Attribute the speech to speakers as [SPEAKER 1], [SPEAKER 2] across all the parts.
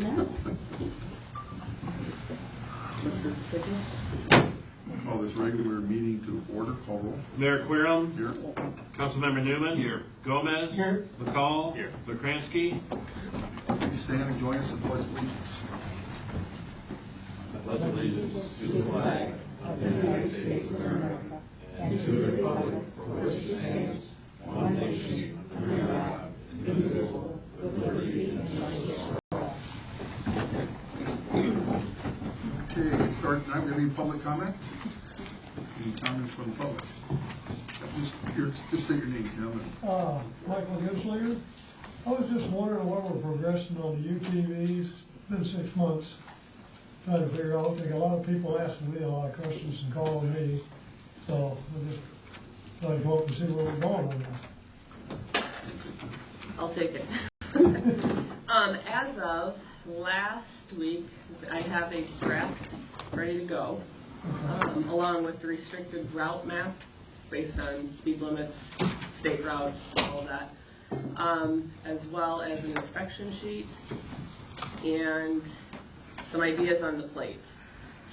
[SPEAKER 1] No.
[SPEAKER 2] We'll call this regular meeting to order. Call roll.
[SPEAKER 3] Mayor Querom.
[SPEAKER 2] Here.
[SPEAKER 3] Councilmember Newman.
[SPEAKER 2] Here.
[SPEAKER 3] Gomez.
[SPEAKER 1] Here.
[SPEAKER 3] McCall.
[SPEAKER 4] Here.
[SPEAKER 3] Lukransky.
[SPEAKER 2] Please stand and join us in pledge allegiance.
[SPEAKER 4] I pledge allegiance to the flag of the United States of America and to the republic for which it stands, one nation, under God, indivisible, with liberty and justice for all.
[SPEAKER 2] Okay, start now. We have any public comment? Any comments from the public? Just state your name, Tim.
[SPEAKER 5] Michael Ginslinger. I was just wondering where we're progressing on the UTVs. It's been 6 months trying to figure out. I think a lot of people asking me a lot of questions and calling me. So I just thought I'd go up and see where we're going on that.
[SPEAKER 1] I'll take it. As of last week, I have a draft ready to go, along with the restricted route map based on speed limits, state routes, all that, as well as an inspection sheet and some ideas on the plates.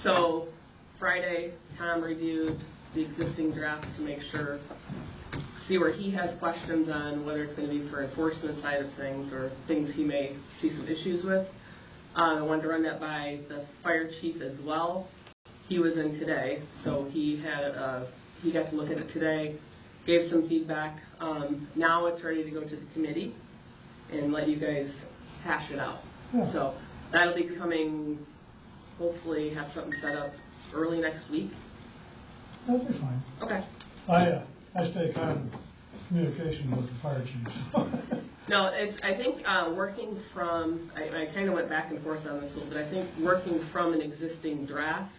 [SPEAKER 1] So Friday, Tom reviewed the existing draft to make sure, see where he has questions on whether it's going to be for enforcement side of things or things he may see some issues with. I wanted to run that by the fire chief as well. He was in today, so he got to look at it today, gave some feedback. Now it's ready to go to the committee and let you guys hash it out.
[SPEAKER 5] Yeah.
[SPEAKER 1] So that'll be coming, hopefully have something set up early next week.
[SPEAKER 5] That'll be fine.
[SPEAKER 1] Okay.
[SPEAKER 5] I stay kind of in communication with the fire chief.
[SPEAKER 1] No, I think working from, I kind of went back and forth on this a little bit. I think working from an existing draft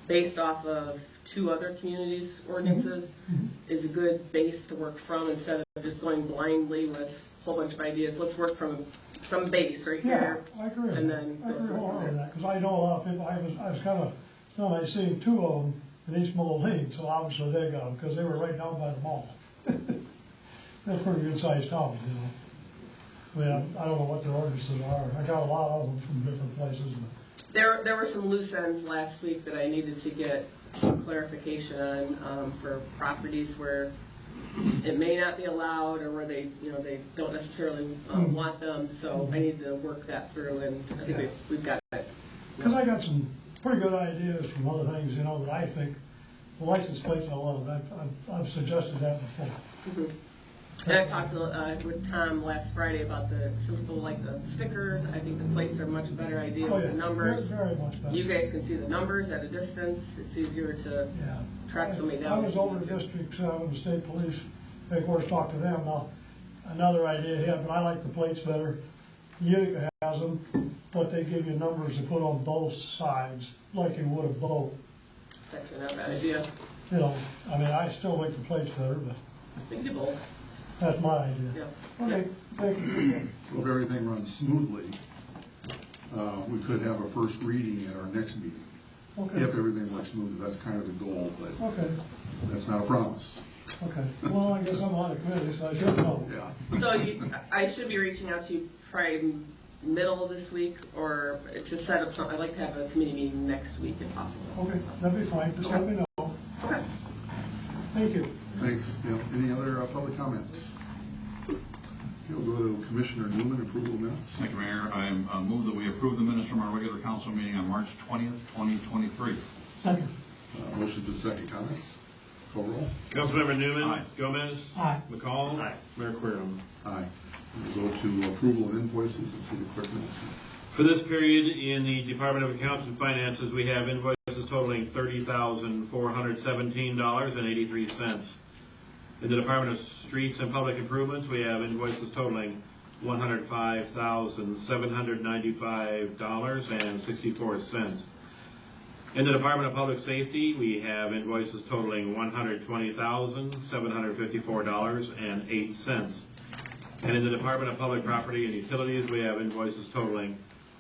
[SPEAKER 1] based off of 2 other communities' ordinances is a good base to work from instead of just going blindly with a whole bunch of ideas. Let's work from some base right here.
[SPEAKER 5] Yeah, I agree.
[SPEAKER 1] And then
[SPEAKER 5] I agree
[SPEAKER 1] go from
[SPEAKER 5] with
[SPEAKER 1] there.
[SPEAKER 5] that because I know a lot of people. I was kind of, I seen 2 of them in East Moline, so obviously they got them because they were right down by the mall. That's pretty good sized towns, you know. I mean, I don't know what their ordinances are. I got a lot of them from different places. But
[SPEAKER 1] There were some loose ends last week that I needed to get some clarification on for properties where it may not be allowed or where they don't necessarily want them. So I need to work that through, and I think we've got it.
[SPEAKER 5] because I got some pretty good ideas from other things, you know, that I think the license plates I love. I've suggested that before.
[SPEAKER 1] Mm-hmm. And I talked with Tom last Friday about the simple, like the stickers. I think the plates are a much better idea with the numbers.
[SPEAKER 5] Very much better.
[SPEAKER 1] You guys can see the numbers at a distance. It's easier to track somebody down.
[SPEAKER 5] I was over the District 7, the state police. They, of course, talked to them. Now, another idea here, but I like the plates better. Utica has them, but they give you numbers to put on both sides, like you would a boat.
[SPEAKER 1] That's actually not a bad idea.
[SPEAKER 5] You know, I mean, I still like the plates better, but
[SPEAKER 1] We can do both.
[SPEAKER 5] that's my idea.
[SPEAKER 1] Yeah.
[SPEAKER 5] Okay, thank you.
[SPEAKER 2] So if everything runs smoothly, we could have a first reading at our next meeting.
[SPEAKER 5] Okay.
[SPEAKER 2] If everything works smoothly, that's kind of the goal, but
[SPEAKER 5] Okay.
[SPEAKER 2] that's not a promise.
[SPEAKER 5] Okay. Well, I guess I'm on the committee, so I should know.
[SPEAKER 2] Yeah.
[SPEAKER 1] So I should be reaching out to you probably middle of this week, or to set up something. I'd like to have a committee meeting next week if possible.
[SPEAKER 5] Okay, that'd be fine. Just let me know.
[SPEAKER 1] Okay.
[SPEAKER 5] Thank you.
[SPEAKER 2] Thanks. Yeah. Any other public comments? Okay, we'll go to Commissioner Newman, approval of minutes.
[SPEAKER 4] Thank you, Mayor. I move that we approve the minutes from our regular council meeting on March 20th, 2023.
[SPEAKER 5] Second.
[SPEAKER 2] Motion to second. Comments? Call roll.
[SPEAKER 3] Councilmember Newman.
[SPEAKER 4] Aye.
[SPEAKER 3] Gomez.
[SPEAKER 5] Aye.
[SPEAKER 3] McCall.
[SPEAKER 4] Aye.
[SPEAKER 3] Mayor Querom.
[SPEAKER 2] Aye. We'll go to approval of invoices and see the clerk minutes.
[SPEAKER 3] For this period in the Department of Accounts and Finances, we have invoices totaling $30,417.83. In the Department of Streets and Public Improvements, we have invoices totaling $105,795.64. In the Department of Public Safety, we have invoices totaling $120,754.08. And in the Department of Public Property and Utilities, we have invoices totaling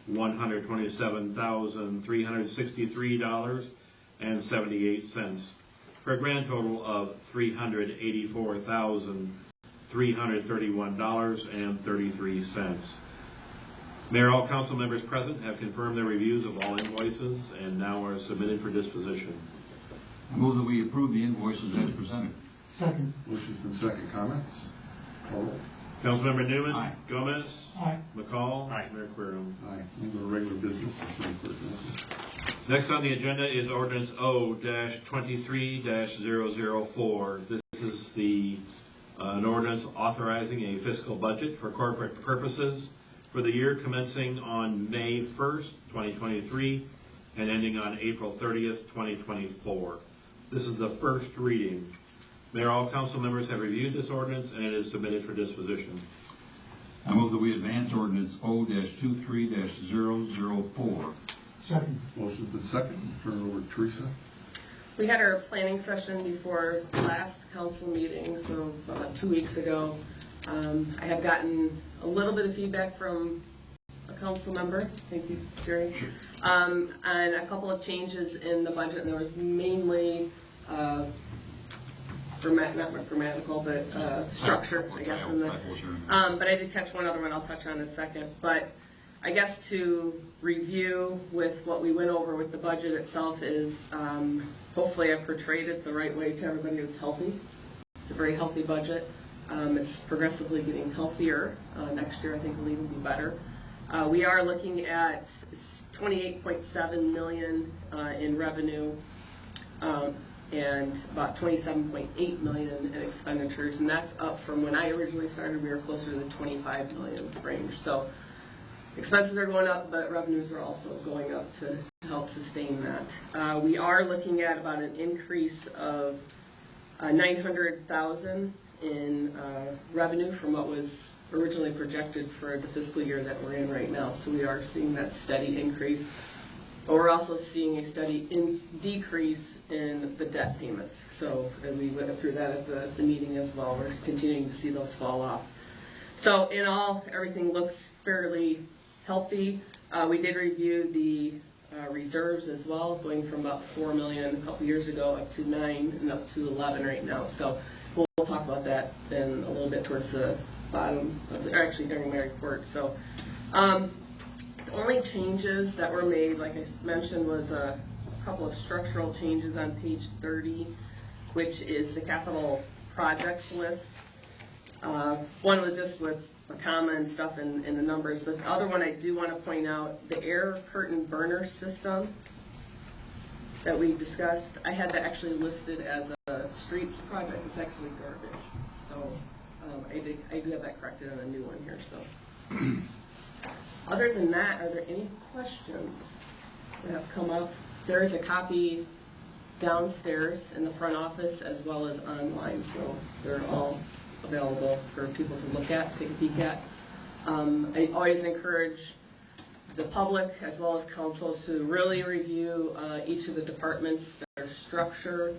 [SPEAKER 3] $127,363.78, for a grand total of $384,331.33. Mayor, all council members present have confirmed their reviews of all invoices and now are submitted for disposition.
[SPEAKER 6] I move that we approve the invoices as presented.
[SPEAKER 5] Second.
[SPEAKER 2] Motion's been second. Comments? Call roll.
[SPEAKER 3] Councilmember Newman.
[SPEAKER 6] Aye.
[SPEAKER 3] Gomez.
[SPEAKER 5] Aye.
[SPEAKER 3] McCall. Mayor Querem.
[SPEAKER 2] Aye. Move to regular business. City Clerk Nelson.
[SPEAKER 3] Next on the agenda is ordinance O-23-004. This is an ordinance authorizing a fiscal budget for corporate purposes for the year commencing on May 1st, 2023, and ending on April 30th, 2024. This is the first reading. Mayor, all council members have reviewed this ordinance, and it is submitted for disposition.
[SPEAKER 6] I move that we advance ordinance O-23-004.
[SPEAKER 5] Second.
[SPEAKER 2] Motion's been second. Turn it over to Teresa.
[SPEAKER 1] We had our planning session before last council meeting, so about 2 weeks ago. I have gotten a little bit of feedback from a council member, thank you, Jerry, on a couple of changes in the budget, and there was mainly not grammatical, but structure, I guess. But I did catch one other one I'll touch on in a second. But I guess to review with what we went over with the budget itself is hopefully I've portrayed it the right way to everybody. It's healthy. It's a very healthy budget. It's progressively getting healthier. Next year I think it'll even be better. We are looking at $28.7 million in revenue and about $27.8 million in expenditures, and that's up from when I originally started. We were closer to the $25 million range. So expenses are going up, but revenues are also going up to help sustain that. We are looking at about an increase of $900,000 in revenue from what was originally projected for the fiscal year that we're in right now. So we are seeing that steady increase. But we're also seeing a steady decrease in the debt payments. So and we went through that at the meeting as well. We're continuing to see those fall off. So in all, everything looks fairly healthy. We did review the reserves as well, going from about $4 million a couple years ago up to $9 million and up to $11 million right now. So we'll talk about that then a little bit towards the bottom of the, or actually during my report. So the only changes that were made, like I mentioned, was a couple of structural changes on page 30, which is the capital projects list. One was just with a comma and stuff in the numbers, but the other one I do want to point out, the air curtain burner system that we discussed, I had that actually listed as a streets project. It's actually garbage. So I do have that corrected on a new one here. So other than that, are there any questions that have come up? There is a copy downstairs in the front office as well as online, so they're all available for people to look at, take a peek at. I always encourage the public as well as council to really review each of the departments, their structure,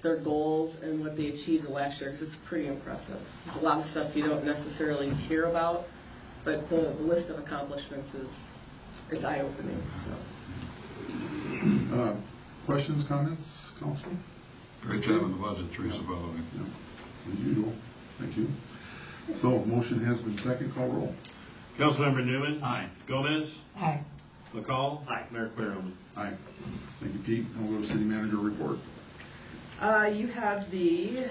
[SPEAKER 1] their goals, and what they achieved last year, because it's pretty impressive. There's a lot of stuff you don't necessarily hear about, but the list of accomplishments is eye-opening. So.
[SPEAKER 2] Questions, comments, council?
[SPEAKER 6] Great job on the budget, Teresa, by the way.
[SPEAKER 2] Yeah, as usual. Thank you. So, motion has been second. Call roll.
[SPEAKER 3] Councilmember Newman.
[SPEAKER 6] Aye.
[SPEAKER 3] Gomez.
[SPEAKER 5] Aye.
[SPEAKER 3] McCall. Mayor Querem.
[SPEAKER 2] Aye. Thank you, Pete. Now we'll go to city manager report.
[SPEAKER 1] You have the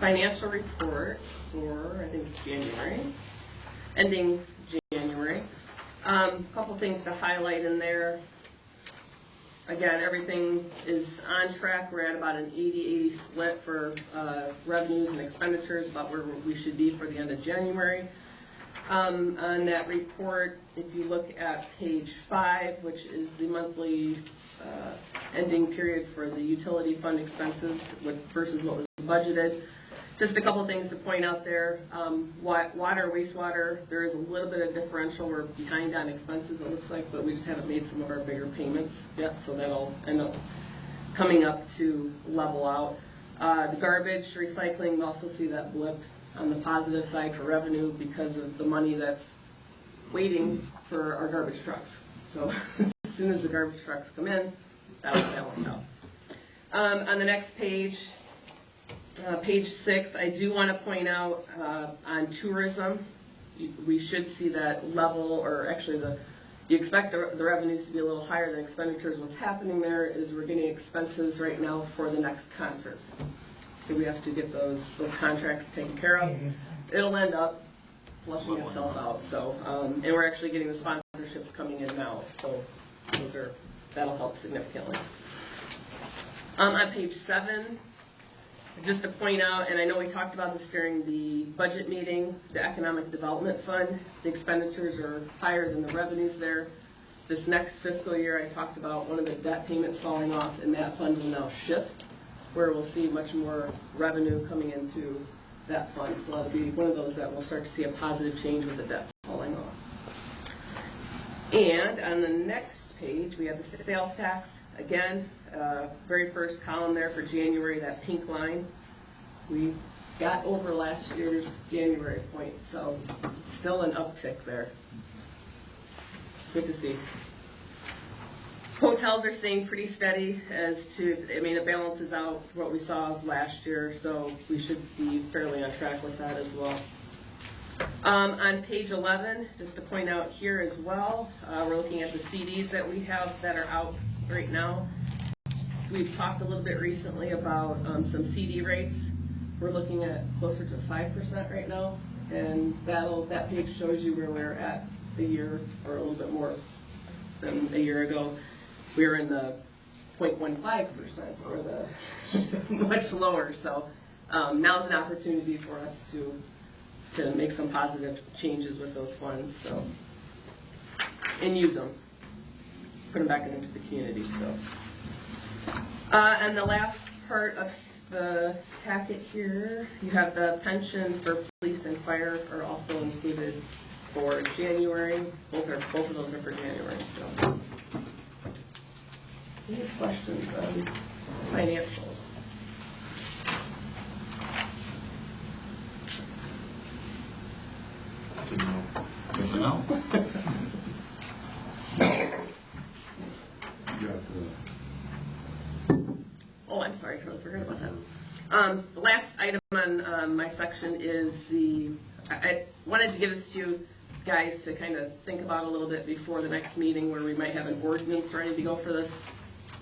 [SPEAKER 1] financial report for, I think it's January, ending January. A couple things to highlight in there. Again, everything is on track. We're at about an 80-80 split for revenues and expenditures, about where we should be for the end of January. On that report, if you look at page 5, which is the monthly ending period for the utility fund expenses versus what was budgeted, just a couple things to point out there. Water, wastewater, there is a little bit of differential. We're behind on expenses, it looks like, but we just haven't made some of our bigger payments yet, so that'll end up coming up to level out. The garbage, recycling, we also see that blip on the positive side for revenue because of the money that's waiting for our garbage trucks. So as soon as the garbage trucks come in, that will balance out. On the next page, page 6, I do want to point out on tourism, we should see that level, or actually you expect the revenues to be a little higher than expenditures. What's happening there is we're getting expenses right now for the next concerts. So we have to get those contracts taken care of. It'll end up flushing itself out. So, and we're actually getting the sponsorships coming in now. So that'll help significantly. On page 7, just to point out, and I know we talked about this during the budget meeting, the Economic Development Fund, the expenditures are higher than the revenues there. This next fiscal year, I talked about one of the debt payments falling off, and that fund will now shift, where we'll see much more revenue coming into that fund. So that'll be one of those that we'll start to see a positive change with the debt falling off. And on the next page, we have the sales tax. Again, very first column there for January, that pink line. We got over last year's January point, so still an uptick there. Good to see. Hotels are staying pretty steady as to, it balances out what we saw last year, so we should be fairly on track with that as well. On page 11, just to point out here as well, we're looking at the CDs that we have that are out right now. We've talked a little bit recently about some CD rates. We're looking at closer to 5% right now, and that page shows you where we're at a year or a little bit more than a year ago. We were in the 0.15%, or the much lower. So now's an opportunity for us to make some positive changes with those funds, so, and use them, put them back into the community. So, and the last part of the packet here, you have the pension for police and fire are also included for January. Both of those are for January. So, any questions on financials?
[SPEAKER 6] No.
[SPEAKER 1] Oh, I'm sorry, I totally forgot about that. The last item on my section is I wanted to give this to you guys to kind of think about a little bit before the next meeting, where we might have an ordinance ready to go for this.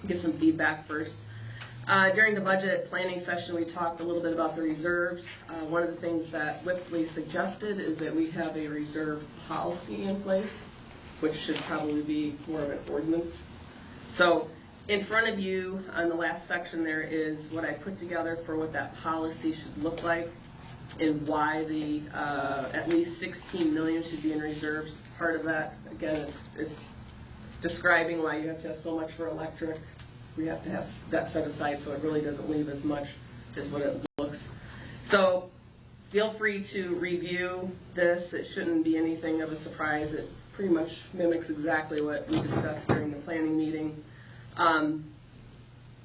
[SPEAKER 1] Get some feedback first. During the budget planning session, we talked a little bit about the reserves. One of the things that Whitley suggested is that we have a reserve policy in place, which should probably be more of an ordinance. So in front of you on the last section there is what I put together for what that policy should look like and why the at least $16 million should be in reserves. Part of that, again, it's describing why you have to have so much for electric. We have to have that set aside so it really doesn't leave as much as what it looks. So feel free to review this. It shouldn't be anything of a surprise. It pretty much mimics exactly what we discussed during the planning meeting.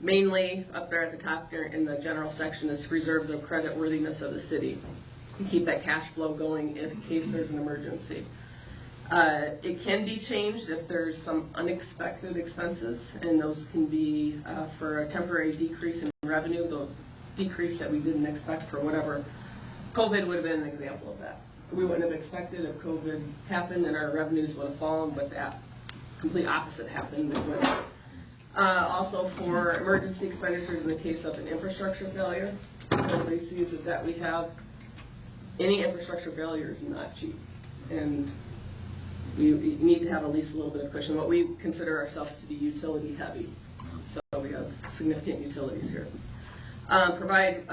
[SPEAKER 1] Mainly up there at the top there in the general section is preserve the creditworthiness of the city and keep that cash flow going in case there's an emergency. It can be changed if there's some unexpected expenses, and those can be for a temporary decrease in revenue, the decrease that we didn't expect for whatever. COVID would have been an example of that. We wouldn't have expected if COVID happened and our revenues would have fallen, but that complete opposite happened. Also for emergency expenditures in the case of an infrastructure failure. Everybody sees that we have any infrastructure failure is not cheap, and we need to have at least a little bit of cushion. What we consider ourselves to be utility heavy, so we have significant utilities here. Provide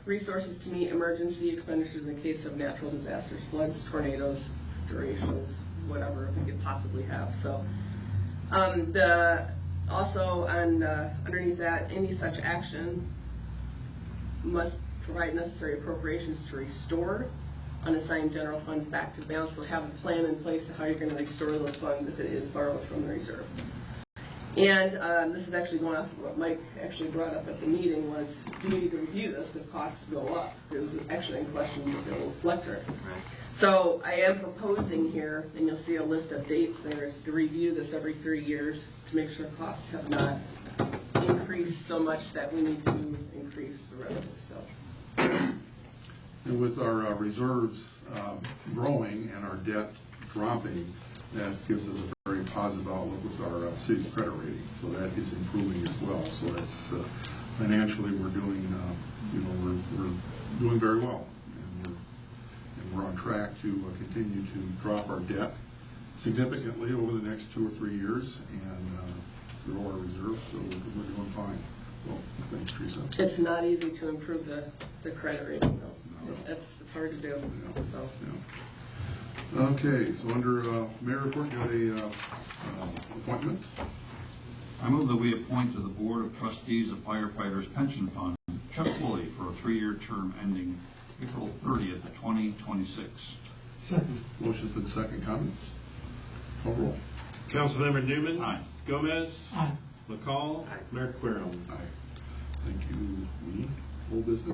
[SPEAKER 1] resources to meet emergency expenditures in the case of natural disasters, floods, tornadoes, durations, whatever we could possibly have. So also underneath that, any such action must provide necessary appropriations to restore unassigned general funds back to balance. So have a plan in place of how you're going to restore those funds if it is borrowed from the reserve. And this is actually going off of what Mike actually brought up at the meeting was, do we need to review this because costs go up? It was actually in question with the electric. So I am proposing here, and you'll see a list of dates there, is to review this every 3 years to make sure costs have not increased so much that we need to increase the revenue. So.
[SPEAKER 2] And with our reserves growing and our debt dropping, that gives us a very positive outlook with our city's credit rating. So that is improving as well. So that's financially we're doing, we're doing very well, and we're on track to continue to drop our debt significantly over the next 2 or 3 years and grow our reserves. So we're doing fine. Well, thanks, Teresa.
[SPEAKER 1] It's not easy to improve the credit rating, though.
[SPEAKER 2] No.
[SPEAKER 1] It's hard to do.
[SPEAKER 2] Yeah.
[SPEAKER 1] So.
[SPEAKER 2] Yeah. Okay, so under Mayor Report, got a appointment.
[SPEAKER 6] I move that we appoint to the Board of Trustees of Firefighters Pension Fund Chuck Woolley for a 3-year term ending April 30th, 2026.
[SPEAKER 5] Second.
[SPEAKER 2] Motion's been second. Comments? Call roll.
[SPEAKER 3] Councilmember Newman.
[SPEAKER 6] Aye.
[SPEAKER 3] Gomez.
[SPEAKER 5] Aye.
[SPEAKER 3] McCall. Mayor Querem.
[SPEAKER 2] Aye. Thank you. We old business.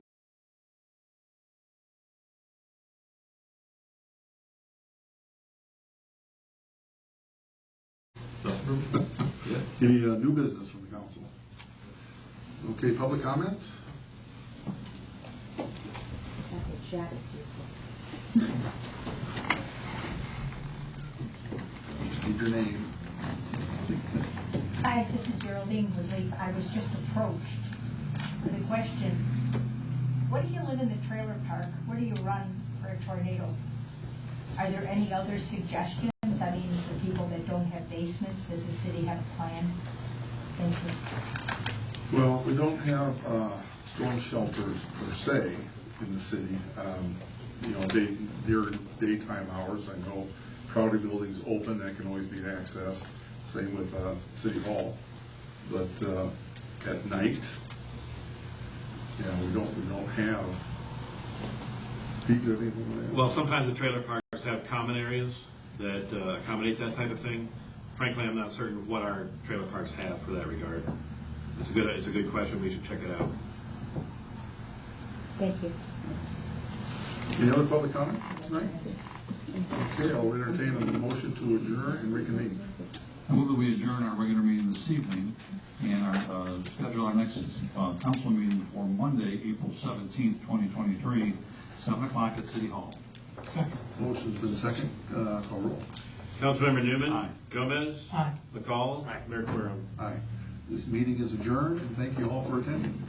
[SPEAKER 2] Any new business from the council? Okay, public comment? Need your name.
[SPEAKER 4] Hi, this is Geraldine Woodley. I was just approached with a question. What do you live in the trailer park? Where do you run for a tornado? Are there any other suggestions? I mean, for people that don't have basements, does the city have a plan? Thank you.
[SPEAKER 2] Well, we don't have storm shelters per se in the city. During daytime hours, I know Crowdy Building's open, that can always be accessed. Same with City Hall. But at night, we don't have. Pete, do you have anything like that?
[SPEAKER 3] Well, sometimes the trailer parks have common areas that accommodate that type of thing. Frankly, I'm not certain what our trailer parks have for that regard. It's a good question. We should check it out.
[SPEAKER 4] Thank you.
[SPEAKER 2] Any other public comment tonight? Okay, I'll entertain a motion to adjourn and reconvene.
[SPEAKER 6] I move that we adjourn our regular meeting this evening and schedule our next council meeting for Monday, April 17th, 2023, 7 o'clock at City Hall.
[SPEAKER 5] Second.
[SPEAKER 2] Motion's been second. Call roll.
[SPEAKER 3] Councilmember Newman.
[SPEAKER 6] Aye.
[SPEAKER 3] Gomez.
[SPEAKER 5] Aye.
[SPEAKER 3] McCall. Mayor Querem.
[SPEAKER 2] Aye. This meeting is adjourned, and thank you all for attending.